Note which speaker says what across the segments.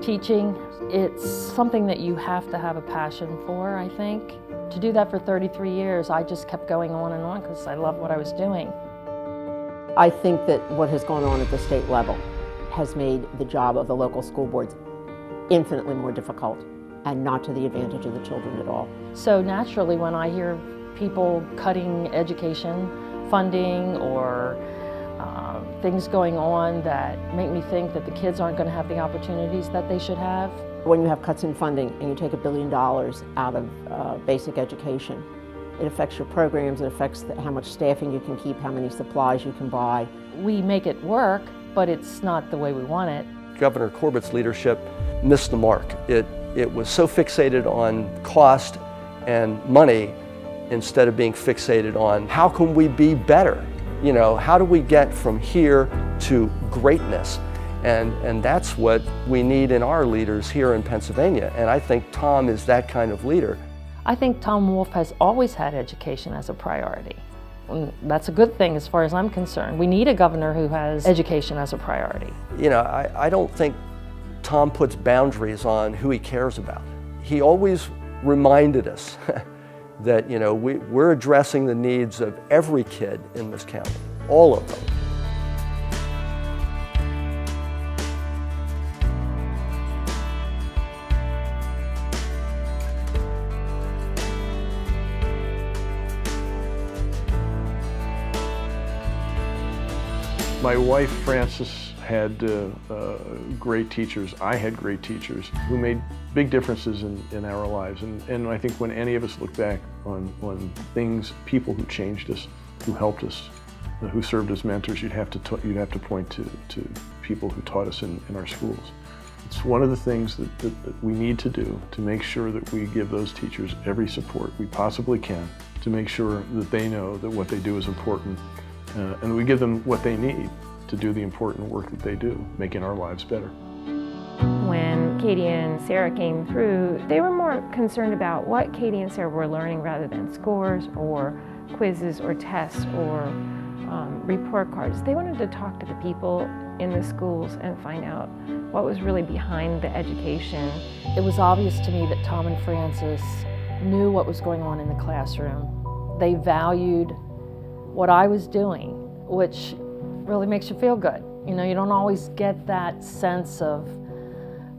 Speaker 1: Teaching, it's something that you have to have a passion for, I think. To do that for 33 years, I just kept going on because I love what I was doing.
Speaker 2: I think that what has gone on at the state level has made the job of the local school boards infinitely more difficult and not to the advantage of the children at all.
Speaker 1: So naturally, when I hear people cutting education funding or things going on that make me think that the kids aren't going to have the opportunities that they should have.
Speaker 2: When you have cuts in funding and you take $1 billion out of basic education, it affects your programs, it affects how much staffing you can keep, how many supplies you can buy.
Speaker 1: We make it work, but it's not the way we want it.
Speaker 3: Governor Corbett's leadership missed the mark. It was so fixated on cost and money instead of being fixated on how can we be better? You know, how do we get from here to greatness? And that's what we need in our leaders here in Pennsylvania. And I think Tom is that kind of leader.
Speaker 1: I think Tom Wolf has always had education as a priority. And that's a good thing as far as I'm concerned. We need a governor who has education as a priority.
Speaker 3: You know, I don't think Tom puts boundaries on who he cares about. He always reminded us that, you know, we're addressing the needs of every kid in this county, all of them.
Speaker 4: My wife, Frances, had great teachers. I had great teachers who made big differences in our lives. And I think when any of us look back on things, people who changed us, who helped us, who served as mentors, you'd have to point to people who taught us in our schools. It's one of the things that we need to do to make sure that we give those teachers every support we possibly can to make sure that they know that what they do is important. And we give them what they need to do the important work that they do, making our lives better.
Speaker 5: When Katie and Sarah came through, they were more concerned about what Katie and Sarah were learning rather than scores or quizzes or tests or report cards. They wanted to talk to the people in the schools and find out what was really behind the education.
Speaker 1: It was obvious to me that Tom and Frances knew what was going on in the classroom. They valued what I was doing, which really makes you feel good. You know, you don't always get that sense of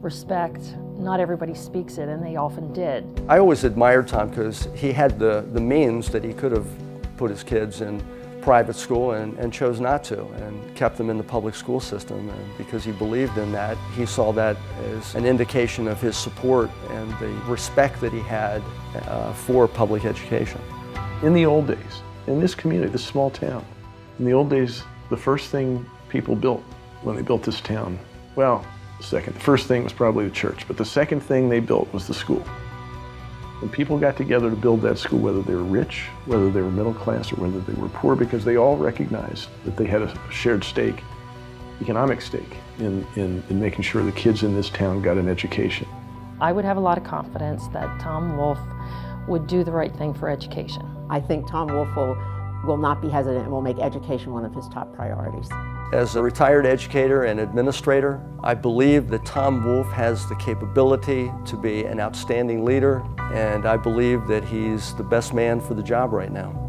Speaker 1: respect. Not everybody speaks it, and they often did.
Speaker 3: I always admired Tom because he had the means that he could have put his kids in private school and chose not to, and kept them in the public school system. And because he believed in that, he saw that as an indication of his support and the respect that he had for public education.
Speaker 4: In the old days, in this community, this small town, in the old days, the first thing people built when they built this town, well, the first thing was probably the church, but the second thing they built was the school. And people got together to build that school, whether they were rich, whether they were middle class, or whether they were poor, because they all recognized that they had a shared stake, economic stake, in making sure the kids in this town got an education.
Speaker 1: I would have a lot of confidence that Tom Wolf would do the right thing for education.
Speaker 2: I think Tom Wolf will not be hesitant and will make education one of his top priorities.
Speaker 3: As a retired educator and administrator, I believe that Tom Wolf has the capability to be an outstanding leader, and I believe that he's the best man for the job right now.